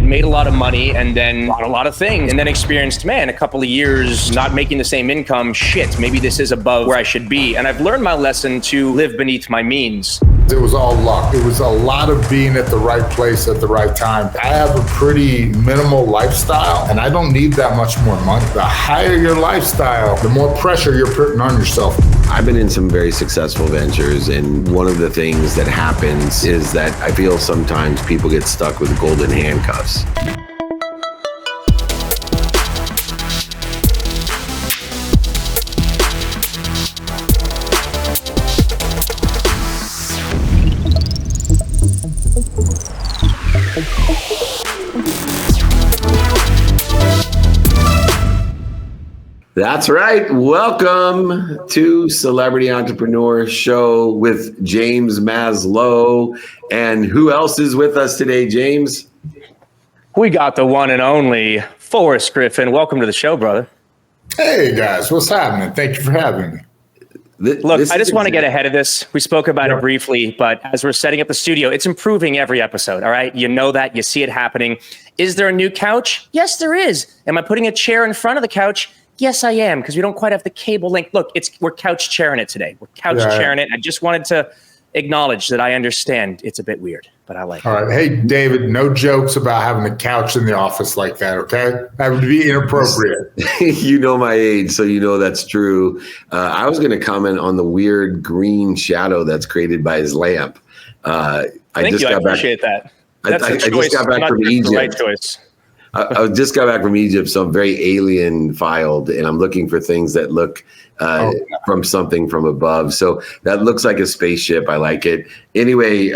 made a lot of money and then bought a lot of things and then experienced, man, a couple of years not making the same income. Shit, maybe this is above where I should be. And I've learned my lesson to live beneath my means. It was all luck. It was a lot of being at the right place at the right time. I have a pretty minimal lifestyle and I don't need that much more money. The higher your lifestyle, the more pressure you're putting on yourself. I've been in some very successful ventures, and one of the things that happens is that I feel sometimes people get stuck with golden handcuffs. That's right. Welcome to Celebrity Entrepreneur Show with James Maslow. And who else is with us today, James? We got the one and only Forrest Griffin. Welcome to the show, brother. Hey, guys. What's happening? Thank you for having me. Look, I just want to get ahead of this. We spoke about it briefly, but as we're setting up the studio, it's improving every episode, all right? You know that. You see it happening. Is there a new couch? Yes, there is. Am I putting a chair in front of the couch? Yes, I am, because we don't quite have the cable link. Look, we're couch chairing it today. We're couch chairing it. I just wanted to acknowledge that I understand it's a bit weird, but I like it. All right. Hey, David, no jokes about having a couch in the office like that, okay? That would be inappropriate. You know my age, so you know that's true. I was going to comment on the weird green shadow that's created by his lamp. Thank you. I appreciate that. That's I just got back from Egypt. The right choice. I just got back from Egypt, so I'm very alien filed, and I'm looking for things that look from something from above. So that looks like a spaceship. I like it. Anyway,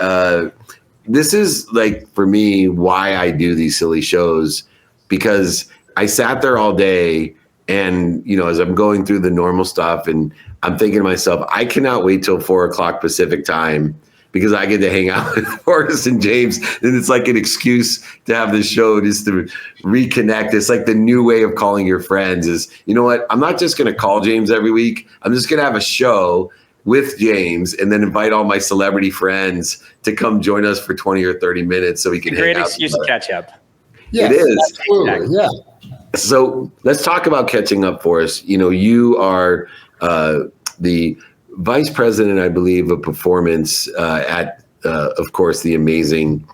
this is like, for me, why I do these silly shows, because I sat there all day and, you know, as I'm going through the normal stuff and I'm thinking to myself, I cannot wait till 4:00 Pacific time, because I get to hang out with Forrest and James, and it's like an excuse to have this show just to reconnect. It's like the new way of calling your friends is, you know what? I'm not just going to call James every week. I'm just going to have a show with James and then invite all my celebrity friends to come join us for 20 or 30 minutes so we can hang out. Great excuse to catch up. Yes, it is. Absolutely. Yeah. So let's talk about catching up, Forrest. You know, you are the vice president, I believe, of performance at, of course, the amazing,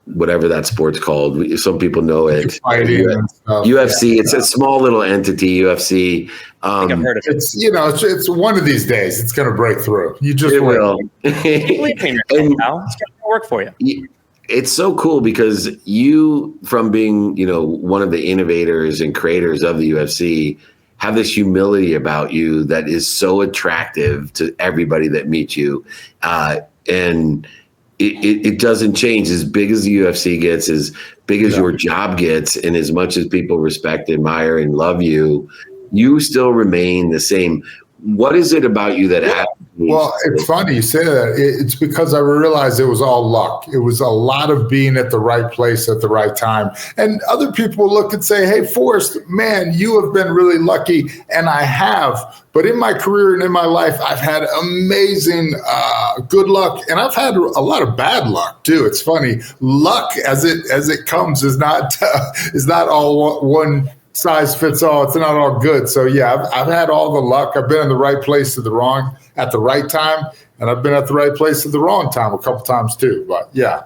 whatever that sport's called. Some people know it. UFC. It's a small little entity, UFC. I think I've heard of it. It's, you know, it's one of these days it's going to break through. You just it will. Believe me, it's going to work for you. It's so cool because you, from being, you know, one of the innovators and creators of the UFC, have this humility about you that is so attractive to everybody that meets you. And it doesn't change. As big as the UFC gets, as big as your job gets, and as much as people respect, admire, and love you, you still remain the same. What is it about you that Well, it's funny you say that. It's because I realized it was all luck. It was a lot of being at the right place at the right time. And other people will look and say, hey, Forrest, man, you have been really lucky. And I have. But in my career and in my life, I've had amazing good luck. And I've had a lot of bad luck, too. It's funny. Luck as it comes is not all one size fits all. It's not all good. So yeah, I've had all the luck. I've been in the right place at the right time, and I've been at the right place at the wrong time a couple times too. But yeah.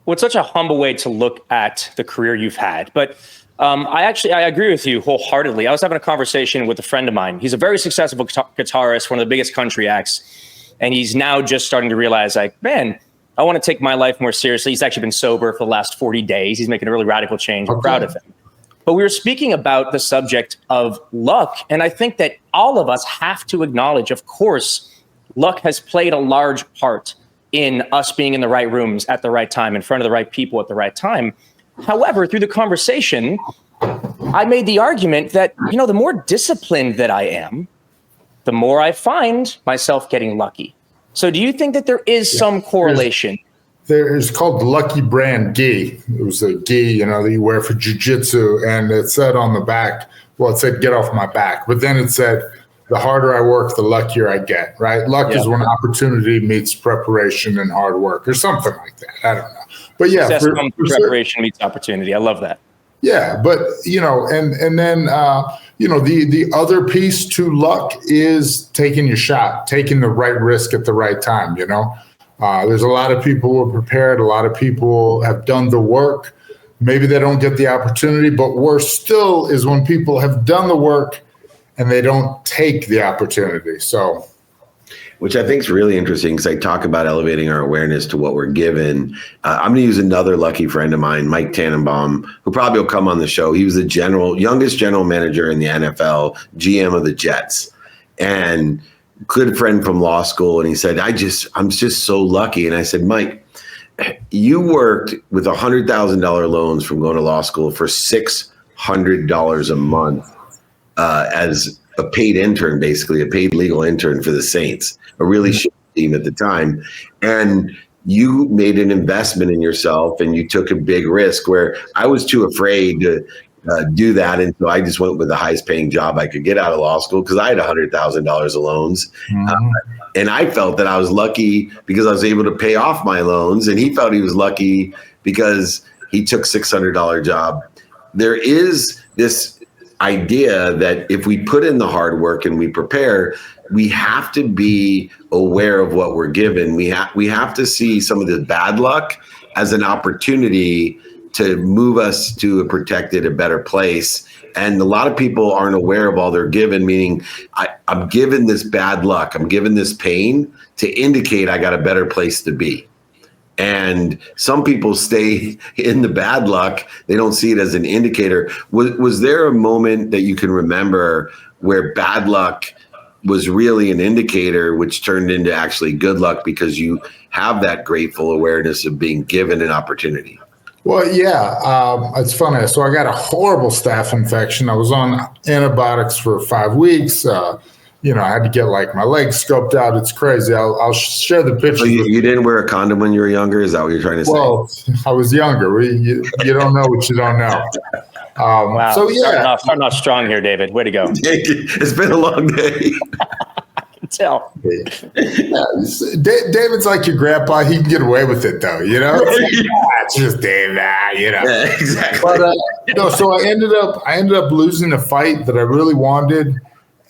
Well, it's such a humble way to look at the career you've had. But I agree with you wholeheartedly. I was having a conversation with a friend of mine. He's a very successful guitarist, one of the biggest country acts, and he's now just starting to realize, like, man, I want to take my life more seriously. He's actually been sober for the last 40 days. He's making a really radical change. I'm proud of him. But we were speaking about the subject of luck, and I think that all of us have to acknowledge, of course, luck has played a large part in us being in the right rooms at the right time, in front of the right people at the right time. However, through the conversation, I made the argument that, you know, the more disciplined that I am, the more I find myself getting lucky. So do you think that there is some correlation? It's called the Lucky Brand gi. It was a gi, you know, that you wear for jiu-jitsu, and it said on the back, well, it said, get off my back. But then it said, the harder I work, the luckier I get, right? Luck is when opportunity meets preparation and hard work or something like that. I don't know. But yeah, Success comes from preparation meets opportunity. I love that. Yeah, but and then the other piece to luck is taking your shot, taking the right risk at the right time. There's a lot of people who are prepared. A lot of people have done the work. Maybe they don't get the opportunity, but worse still is when people have done the work and they don't take the opportunity. So, which I think is really interesting because I talk about elevating our awareness to what we're given. I'm going to use another lucky friend of mine, Mike Tannenbaum, who probably will come on the show. He was the youngest general manager in the NFL, GM of the Jets, and good friend from law school. And he said, I'm just so lucky. And I said, Mike, you worked with $100,000 loans from going to law school for $600 a month as a paid intern, basically a paid legal intern for the Saints, a really shitty team at the time. And you made an investment in yourself and you took a big risk where I was too afraid to do that. And so I just went with the highest paying job I could get out of law school because I had $100,000 of loans. And I felt that I was lucky because I was able to pay off my loans. And he felt he was lucky because he took $600 job. There is this idea that if we put in the hard work and we prepare, we have to be aware of what we're given. We have to see some of the bad luck as an opportunity to move us to a protected, a better place. And a lot of people aren't aware of all they're given, meaning I'm given this bad luck, I'm given this pain to indicate I got a better place to be. And some people stay in the bad luck. They don't see it as an indicator. Was there a moment that you can remember where bad luck was really an indicator, which turned into actually good luck because you have that grateful awareness of being given an opportunity? Well, yeah, it's funny. So I got a horrible staph infection. I was on antibiotics for 5 weeks. I had to get my legs scoped out. It's crazy. I'll share the pictures. So you didn't wear a condom when you were younger? Is that what you're trying to say? Well, I was younger. You don't know what you don't know. Wow. So yeah, starting off strong here, David. Way to go. It's been a long day. Tell. Yeah, David's like your grandpa. He can get away with it, though. It's just David. Yeah, exactly. But so I ended up losing a fight that I really wanted,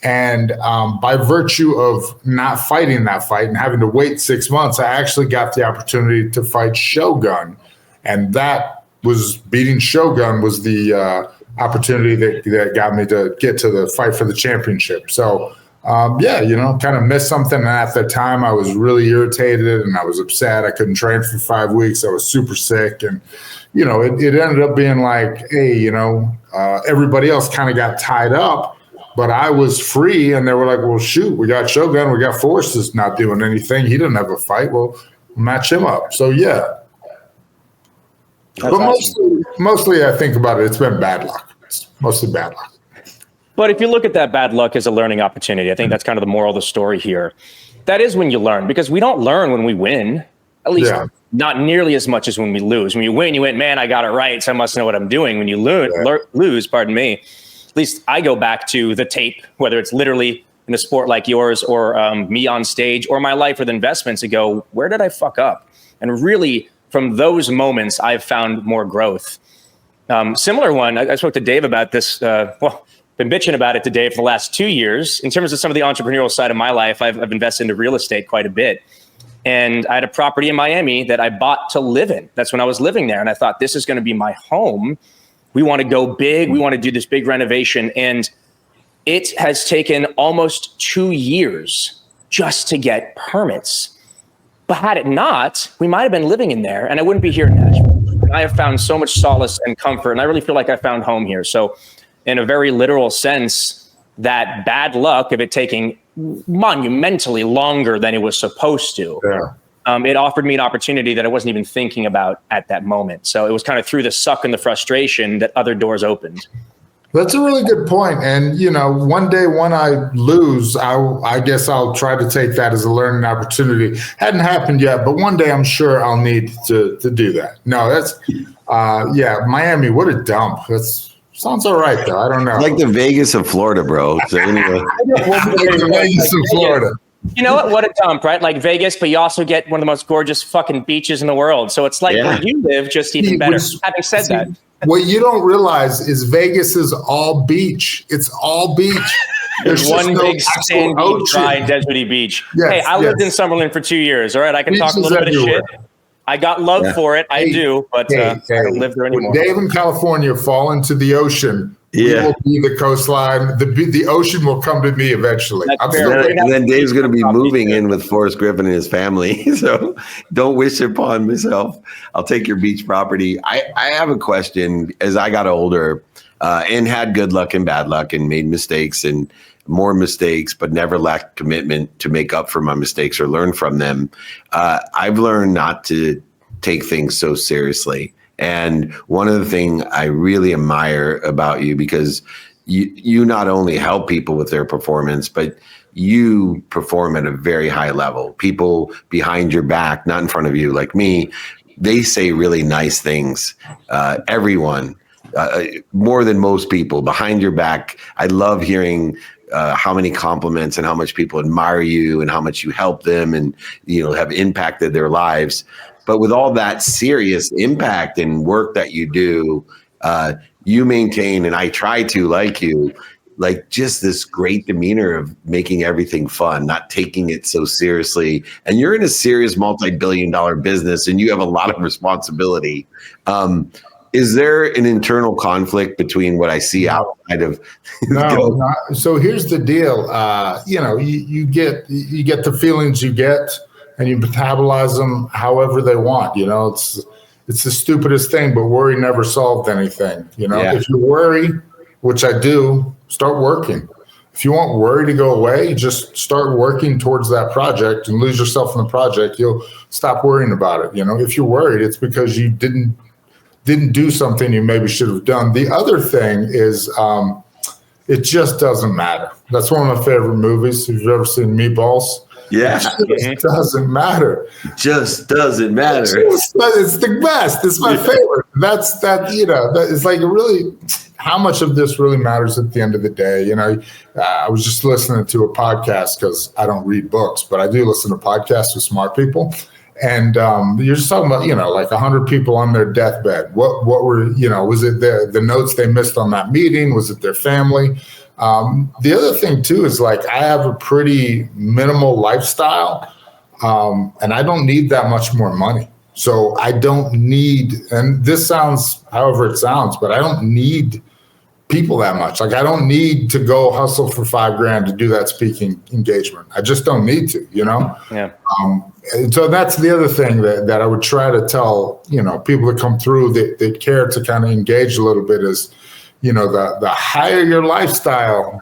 and by virtue of not fighting that fight and having to wait 6 months, I actually got the opportunity to fight Shogun, and beating Shogun was the opportunity that got me to get to the fight for the championship. So. Kind of missed something. And at the time, I was really irritated and I was upset. I couldn't train for 5 weeks. I was super sick. And, it ended up being like, hey, everybody else kind of got tied up, but I was free. And they were like, well, shoot, we got Shogun. We got Forrest is not doing anything. He didn't have a fight. Well, match him up. So, yeah. That's but awesome. mostly I think about it, it's been bad luck. It's mostly bad luck. But if you look at that bad luck as a learning opportunity, I think that's kind of the moral of the story here. That is when you learn, because we don't learn when we win, at least not nearly as much as when we lose. When you win, you went, man, I got it right, so I must know what I'm doing. When you lose, pardon me, at least I go back to the tape, whether it's literally in a sport like yours or me on stage or my life with investments, and go, where did I fuck up? And really, from those moments, I've found more growth. Similar one, I spoke to Dave about this, been bitching about it today for the last 2 years. In terms of some of the entrepreneurial side of my life, I've invested into real estate quite a bit. And I had a property in Miami that I bought to live in. That's when I was living there. And I thought, this is going to be my home. We want to go big. We want to do this big renovation. And it has taken almost 2 years just to get permits. But had it not, we might have been living in there and I wouldn't be here in Nashville. I have found so much solace and comfort. And I really feel like I found home here. So in a very literal sense, that bad luck of it taking monumentally longer than it was supposed to, it offered me an opportunity that I wasn't even thinking about at that moment. So it was kind of through the suck and the frustration that other doors opened. That's a really good point. And, one day when I lose, I guess I'll try to take that as a learning opportunity. Hadn't happened yet, but one day I'm sure I'll need to do that. No, that's, Miami, what a dump. Sounds all right, though. I don't know. Like the Vegas of Florida, bro. So anyway. Like the Vegas of Florida. You know what? What a dump, right? Like Vegas, but you also get one of the most gorgeous fucking beaches in the world. So it's like where you live, just even better. Having said that, what you don't realize is Vegas is all beach. It's all beach. There's one big sandy, dry, deserty beach. Yes, hey, I lived in Summerlin for 2 years. All right, I can talk a little bit of shit. I got love for it. I do, but I don't live there anymore. When Dave in California fall into the ocean, we will be the coastline. The ocean will come to me eventually. And then Dave's going to be moving in with Forrest Griffin and his family. So don't wish upon myself. I'll take your beach property. I have a question. As I got older and had good luck and bad luck and made mistakes and more mistakes, but never lacked commitment to make up for my mistakes or learn from them. I've learned not to take things so seriously. And one of the things I really admire about you, because you not only help people with their performance, but you perform at a very high level. People behind your back, not in front of you, like me, they say really nice things. Everyone, more than most people, behind your back. I love hearing how many compliments and how much people admire you and how much you help them and, have impacted their lives. But with all that serious impact and work that you do, you maintain, and I try to, like you, like just this great demeanor of making everything fun, not taking it so seriously. And you're in a serious multi-billion-dollar business and you have a lot of responsibility. Is there an internal conflict between what I see outside of? No. So here's the deal. You get the feelings you get, and you metabolize them however they want. It's the stupidest thing, but worry never solved anything. If you worry, which I do, start working. If you want worry to go away, just start working towards that project and lose yourself in the project. You'll stop worrying about it. If you're worried, it's because you didn't do something you maybe should have done. The other thing is it just doesn't matter. That's one of my favorite movies. If you've ever seen Meatballs. Yeah. It doesn't matter. It just doesn't matter. It's the best. It's my favorite. It's like really how much of this really matters at the end of the day. I was just listening to a podcast because I don't read books, but I do listen to podcasts with smart people. And you're just talking about, like 100 people on their deathbed. What were, was it the notes they missed on that meeting? Was it their family? The other thing too is like I have a pretty minimal lifestyle, and I don't need that much more money. So I don't need, and this sounds however it sounds, but I don't need people that much. Like I don't need to go hustle for $5,000 to do that speaking engagement. I just don't need to, Yeah. And so that's the other thing that I would try to tell, people that come through that care to kind of engage a little bit is, the higher your lifestyle,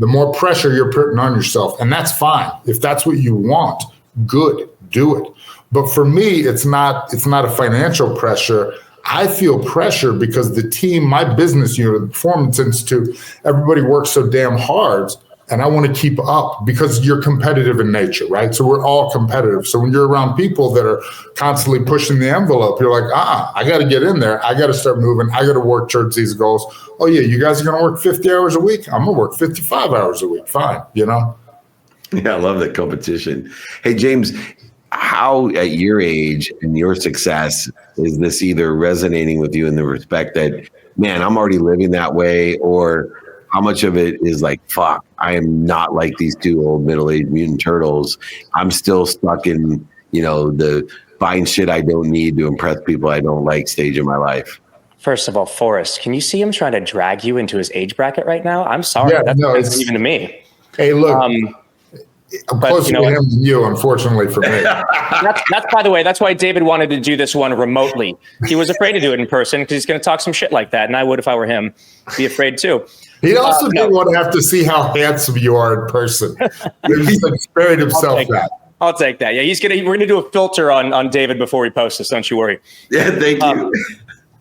the more pressure you're putting on yourself. And that's fine. If that's what you want, good, do it. But for me, it's not a financial pressure. I feel pressure because the team, my business unit, the Performance Institute, everybody works so damn hard. And I want to keep up because you're competitive in nature, right? So we're all competitive. So when you're around people that are constantly pushing the envelope, you're like, I got to get in there. I got to start moving. I got to work towards these goals. Oh yeah, you guys are going to work 50 hours a week? I'm going to work 55 hours a week. Fine, Yeah, I love that competition. Hey, James, how at your age and your success is this either resonating with you in the respect that, man, I'm already living that way, or how much of it is like, fuck, I am not like these two old middle-aged mutant turtles. I'm still stuck in, the buying shit I don't need to impress people I don't like stage of my life. First of all, Forrest, can you see him trying to drag you into his age bracket right now? I'm sorry. That's even to me. Hey, look, I'm closer to him than you, unfortunately for me. That's by the way, that's why David wanted to do this one remotely. He was afraid to do it in person because he's going to talk some shit like that. And I would, if I were him, be afraid too. He also didn't want to have to see how handsome you are in person. He's like spared himself that. I'll take that. Yeah, we're gonna do a filter on David before we post this. Don't you worry. Yeah, thank you.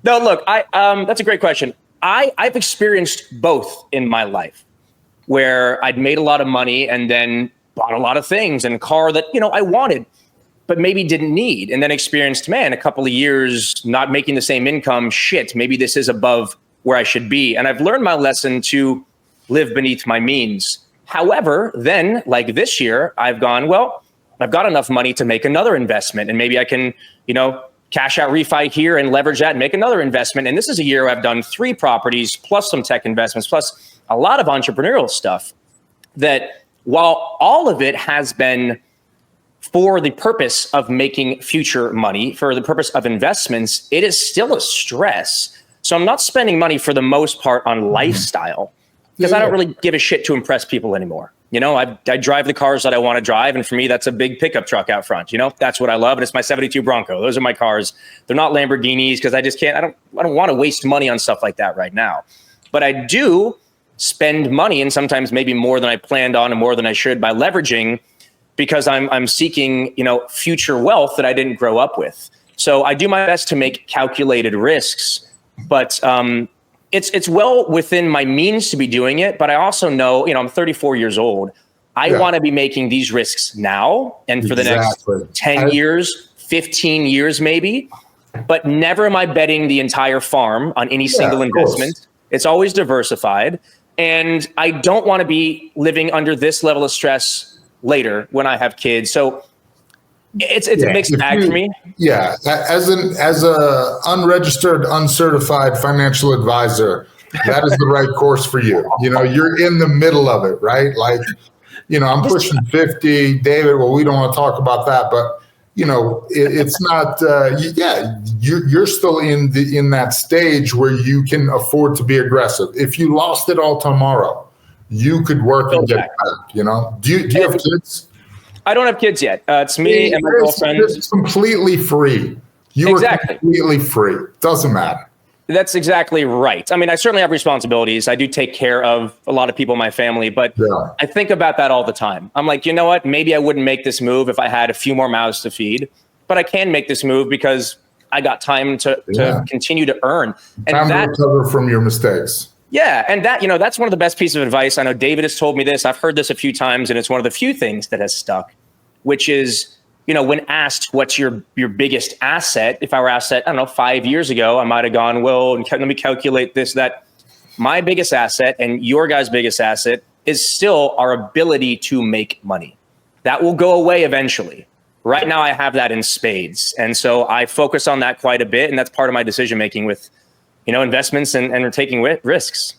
No, look, that's a great question. I've experienced both in my life, where I'd made a lot of money and then bought a lot of things and a car that I wanted, but maybe didn't need, and then experienced, a couple of years not making the same income. Shit, maybe this is above where I should be. And I've learned my lesson to live beneath my means. However, then like this year, I've gone, well, I've got enough money to make another investment, and maybe I can, cash out refi here and leverage that and make another investment. And this is a year where I've done 3 properties plus some tech investments, plus a lot of entrepreneurial stuff that, while all of it has been for the purpose of making future money, for the purpose of investments, it is still a stress. So I'm not spending money for the most part on lifestyle, because I don't really give a shit to impress people anymore. I drive the cars that I want to drive. And for me, that's a big pickup truck out front. That's what I love. And it's my 72 Bronco. Those are my cars. They're not Lamborghinis, because I just can't, I don't want to waste money on stuff like that right now. But I do spend money, and sometimes maybe more than I planned on and more than I should, by leveraging, because I'm seeking, future wealth that I didn't grow up with. So I do my best to make calculated risks, but it's well within my means to be doing it. But I also know, I'm 34 years old. I want to be making these risks now and for the next 10 years, 15 years maybe. But never am I betting the entire farm on any single investment. It's always diversified. And I don't want to be living under this level of stress later when I have kids. So it's a mixed bag for me. Yeah. As a unregistered, uncertified financial advisor, that is the right course for you. You're in the middle of it, right? Like, I'm pushing 50. David, well, we don't want to talk about that, but it's not, you're still in that stage where you can afford to be aggressive. If you lost it all tomorrow, you could work and get back, Do you have kids? I don't have kids yet. It's me and my girlfriend. It's completely free. You are completely free. Doesn't matter. That's exactly right. I mean, I certainly have responsibilities. I do take care of a lot of people in my family, but I think about that all the time. I'm like, you know what? Maybe I wouldn't make this move if I had a few more mouths to feed, but I can make this move because I got time to continue to earn. And time to recover from your mistakes. Yeah. And that's one of the best pieces of advice. I know David has told me this. I've heard this a few times, and it's one of the few things that has stuck, which is, when asked what's your biggest asset, if I were asked that, I don't know, 5 years ago, I might have gone, well, let me calculate this, that. My biggest asset and your guys' biggest asset is still our ability to make money. That will go away eventually. Right now, I have that in spades. And so I focus on that quite a bit. And that's part of my decision-making with, investments and taking risks.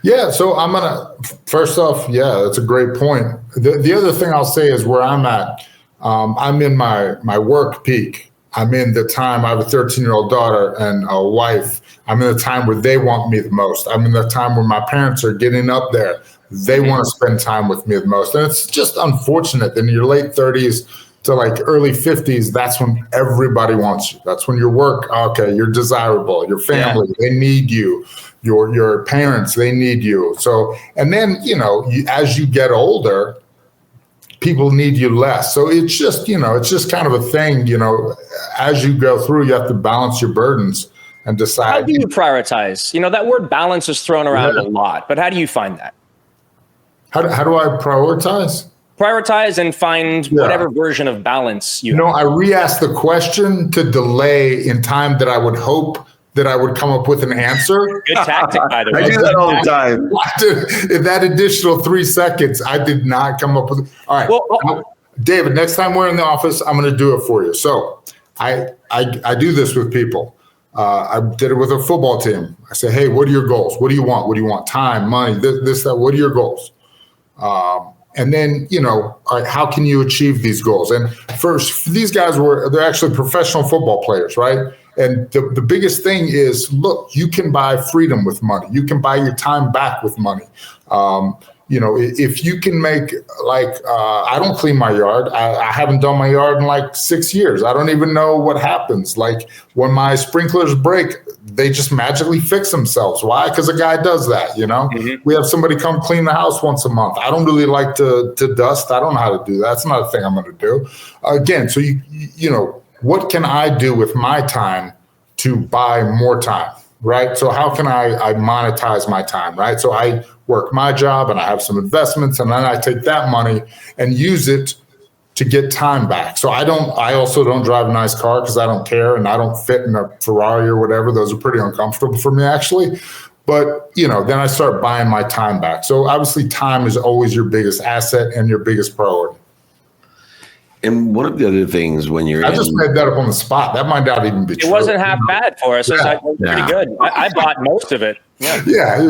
Yeah. So I'm going to, first off, that's a great point. The other thing I'll say is where I'm at. I'm in my work peak. I'm in the time, I have a 13-year-old daughter and a wife. I'm in the time where they want me the most. I'm in the time where my parents are getting up there. They want to spend time with me the most. And it's just unfortunate in your late 30s to like early 50s, that's when everybody wants you. That's when your work, you're desirable. Your family, they need you. Your parents, they need you. So, and then, as you get older, people need you less. So it's just, it's just kind of a thing, as you go through, you have to balance your burdens and decide. How do you prioritize? That word balance is thrown around a lot, but how do you find that? How do I prioritize? Prioritize and find whatever version of balance you have. I re-asked the question to delay in time that I would hope that I would come up with an answer. Good tactic, by the way. I do that all the time. In that additional 3 seconds, I did not come up with. All right, well, David. Next time we're in the office, I'm going to do it for you. So I do this with people. I did it with a football team. I say, hey, what are your goals? What do you want? What do you want? Time, money, this, that. What are your goals? And then, all right, how can you achieve these goals? And first, these guys they're actually professional football players, right? And the biggest thing is, look, you can buy freedom with money. You can buy your time back with money. If you can make I don't clean my yard. I haven't done my yard in like 6 years. I don't even know what happens. Like when my sprinklers break, they just magically fix themselves. Why? Because a guy does that, Mm-hmm. We have somebody come clean the house once a month. I don't really like to dust. I don't know how to do that. That's not a thing I'm going to do. Again, so what can I do with my time to buy more time, right? So how can I monetize my time, right? So I work my job and I have some investments, and then I take that money and use it to get time back. So I also don't drive a nice car because I don't care, and I don't fit in a Ferrari or whatever. Those are pretty uncomfortable for me, actually. But, then I start buying my time back. So obviously time is always your biggest asset and your biggest priority. And one of the other things when you're I just made that up on the spot. That might not even be true. It wasn't half bad for us. It was pretty good. I bought most of it. Yeah.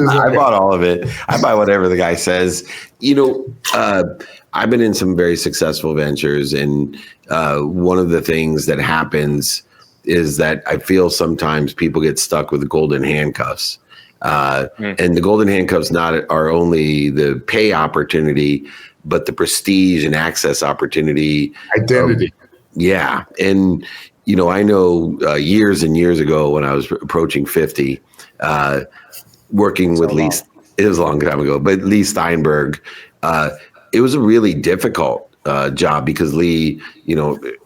I bought all of it. I buy whatever the guy says. I've been in some very successful ventures, and one of the things that happens is that I feel sometimes people get stuck with the golden handcuffs. And the golden handcuffs are only the pay opportunity, but the prestige and access opportunity. Identity. Yeah. And, I know years and years ago when I was approaching 50, working with Lee, it was a long time ago, but Lee Steinberg, it was a really difficult job because Lee,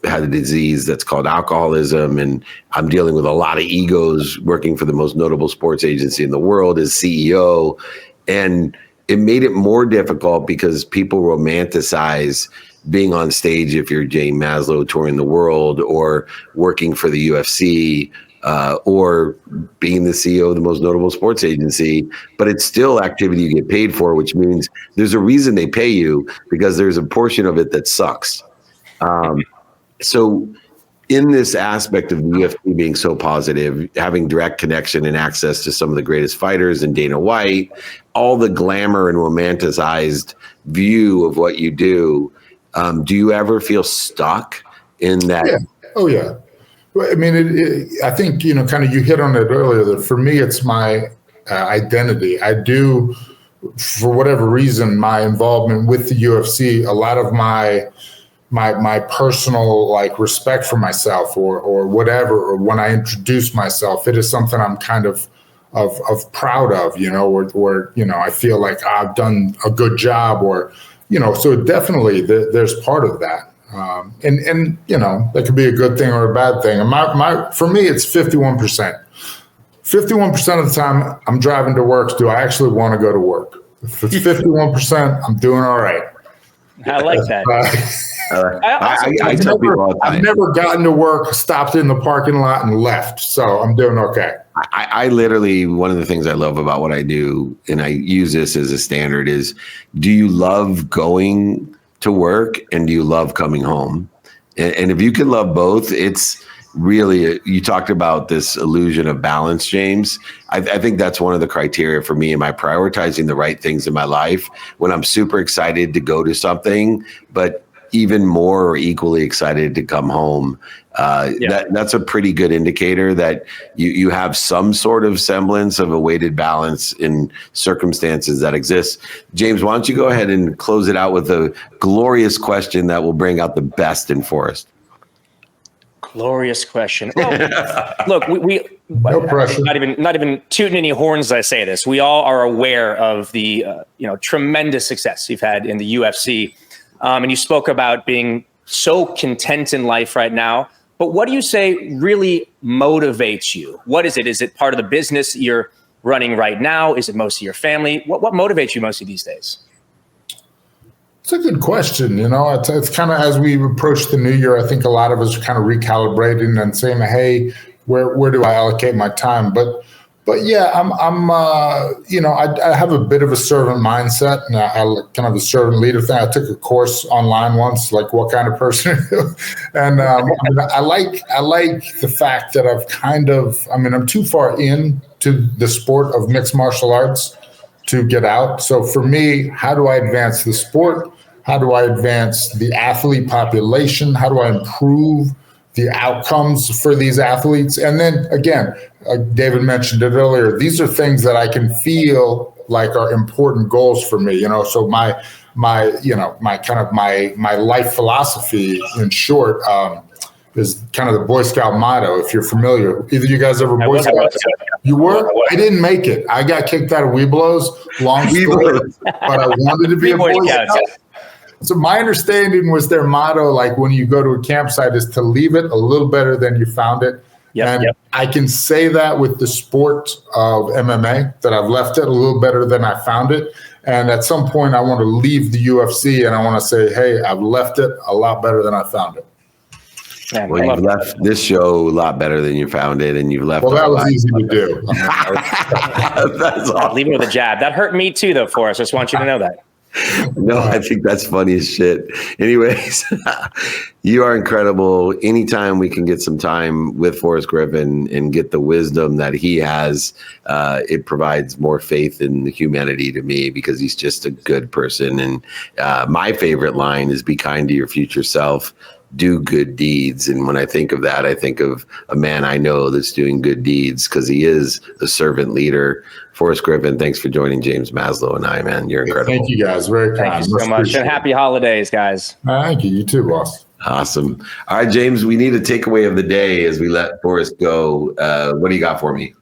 had a disease that's called alcoholism, and I'm dealing with a lot of egos working for the most notable sports agency in the world as CEO. And it made it more difficult because people romanticize being on stage if you're Jay Maslow touring the world, or working for the UFC, or being the CEO of the most notable sports agency. But it's still activity you get paid for, which means there's a reason they pay you, because there's a portion of it that sucks. So in this aspect of the UFC being so positive, having direct connection and access to some of the greatest fighters and Dana White, all the glamour and romanticized view of what you do you ever feel stuck in that? Yeah. Oh, yeah. Well, I mean, I think, kind of you hit on it earlier, that for me, it's my identity. I do, for whatever reason, my involvement with the UFC, a lot of my personal respect for myself or whatever, or when I introduce myself, it is something I'm kind of proud of, where I feel like I've done a good job, or, so definitely there's part of that. And that could be a good thing or a bad thing. And for me, it's 51%. 51% of the time I'm driving to work, do I actually want to go to work? If it's 51%, I'm doing all right. I like that. I tell people all the time. I've never gotten to work, stopped in the parking lot, and left. So I'm doing okay. I literally, one of the things I love about what I do, and I use this as a standard, is, do you love going to work and do you love coming home? And if you can love both, it's really, you talked about this illusion of balance, James. I think that's one of the criteria for me. Am I prioritizing the right things in my life when I'm super excited to go to something, but even more or equally excited to come home? That's a pretty good indicator that you have some sort of semblance of a weighted balance in circumstances that exist. James, why don't you go ahead and close it out with a glorious question that will bring out the best in Forrest? Glorious question. Well, look, we no pressure. Not even tooting any horns as I say this. We all are aware of the tremendous success you've had in the UFC, and you spoke about being so content in life right now. But what do you say really motivates you? What is it? Is it part of the business you're running right now? Is it most of your family? What motivates you most of these days? It's a good question. It's kind of, as we approach the new year, I think a lot of us are kind of recalibrating and saying, hey, where do I allocate my time? But yeah, I have a bit of a servant mindset, and I kind of a servant leader thing. I took a course online once, like what kind of person, and I like the fact that I'm too far into the sport of mixed martial arts to get out. So for me, how do I advance the sport? How do I advance the athlete population? How do I improve the outcomes for these athletes? And then again, David mentioned it earlier, these are things that I can feel like are important goals for me. So my life philosophy, in short, is kind of the Boy Scout motto. If you're familiar, either you guys ever Boy Scouts? You were? I didn't make it. I got kicked out of Webelos. Long story, but I wanted to be a Boy Scout. So my understanding was their motto, like when you go to a campsite, is to leave it a little better than you found it. I can say that with the sport of MMA, that I've left it a little better than I found it. And at some point, I want to leave the UFC and I want to say, hey, I've left it a lot better than I found it. Man, Well, you've left this show a lot better than you found it, and you've left. Well, that was easy to do. That's awesome. Leave it with a jab. That hurt me too, though, Forrest. I just want you to know that. No, I think that's funny as shit. Anyways, you are incredible. Anytime we can get some time with Forrest Griffin and get the wisdom that he has, it provides more faith in humanity to me, because he's just a good person. And my favorite line is, be kind to your future self, do good deeds. And when I think of that, I think of a man I know that's doing good deeds, because he is a servant leader. Forrest Griffin, thanks for joining James Maslow and I, man. You're incredible. Thank you, guys. Very kind. Thank you so much. And happy holidays, guys. Thank you. You too, boss. Awesome. All right, James, we need a takeaway of the day as we let Forrest go. What do you got for me?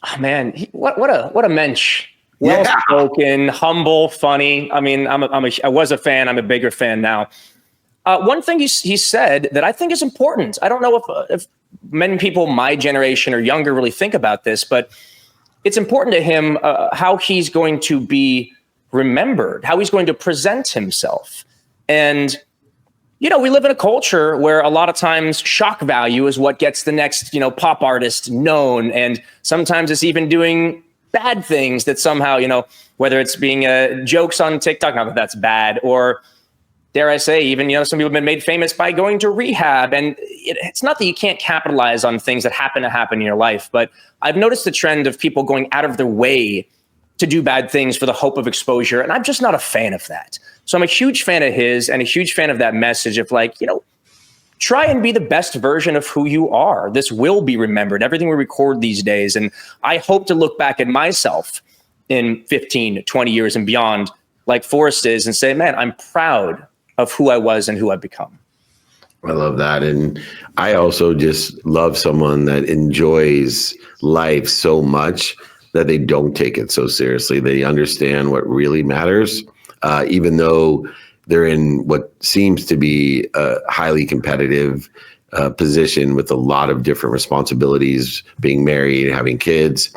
Oh, man, what a mensch. Well-spoken, humble, funny. I mean, I was a fan. I'm a bigger fan now. One thing he said that I think is important. I don't know if many people my generation or younger really think about this, but it's important to him how he's going to be remembered, how he's going to present himself. And, you know, we live in a culture where a lot of times shock value is what gets the next, pop artist known. And sometimes it's even doing bad things that somehow, whether it's being jokes on TikTok, not that that's bad, or dare I say, even, some people have been made famous by going to rehab. And it's not that you can't capitalize on things that happen in your life, but I've noticed the trend of people going out of their way to do bad things for the hope of exposure. And I'm just not a fan of that. So I'm a huge fan of his and a huge fan of that message of try and be the best version of who you are. This will be remembered, everything we record these days. And I hope to look back at myself in 15, 20 years and beyond, like Forrest is, and say, man, I'm proud of who I was and who I've become. I love that. And I also just love someone that enjoys life so much that they don't take it so seriously. They understand what really matters, even though they're in what seems to be a highly competitive position with a lot of different responsibilities, being married, having kids,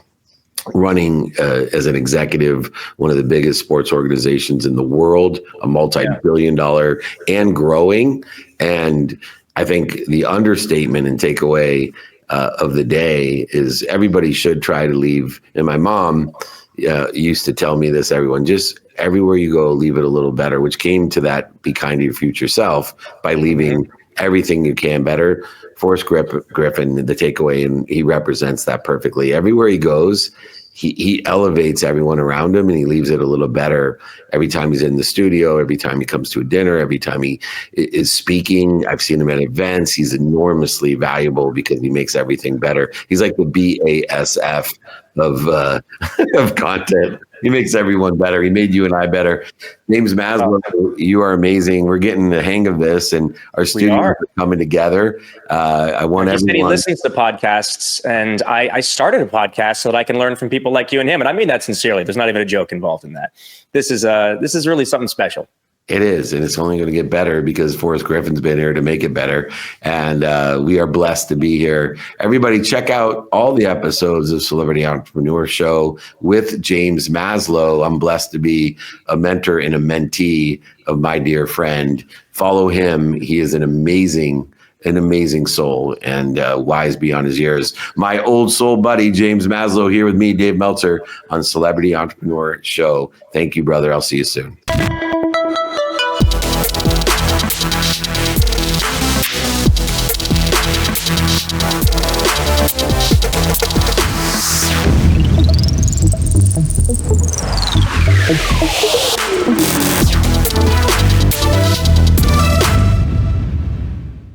running as an executive, one of the biggest sports organizations in the world, a multi-billion-dollar and growing. And I think the understatement and takeaway of the day is everybody should try to leave. And my mom used to tell me this, everyone, just everywhere you go, leave it a little better, which came to that, be kind to your future self by leaving everything you can better. Forrest Griffin, the takeaway, and he represents that perfectly. Everywhere he goes, he elevates everyone around him, and he leaves it a little better every time he's in the studio, every time he comes to a dinner, every time he is speaking. I've seen him at events. He's enormously valuable because he makes everything better. He's like the BASF of content. He makes everyone better. He made you and I better. James Maslow, you are amazing. We're getting the hang of this, and our studios are coming together. I want everyone. He listens to podcasts, and I started a podcast so that I can learn from people like you and him. And I mean that sincerely. There's not even a joke involved in that. This is really something special. It is, and it's only going to get better because Forrest Griffin's been here to make it better, and we are blessed to be here. Everybody, check out all the episodes of Celebrity Entrepreneur Show with James Maslow. I'm blessed to be a mentor and a mentee of my dear friend. Follow him. He is an amazing soul and wise beyond his years. My old soul buddy, James Maslow, here with me, Dave Meltzer, on Celebrity Entrepreneur Show. Thank you, brother. I'll see you soon.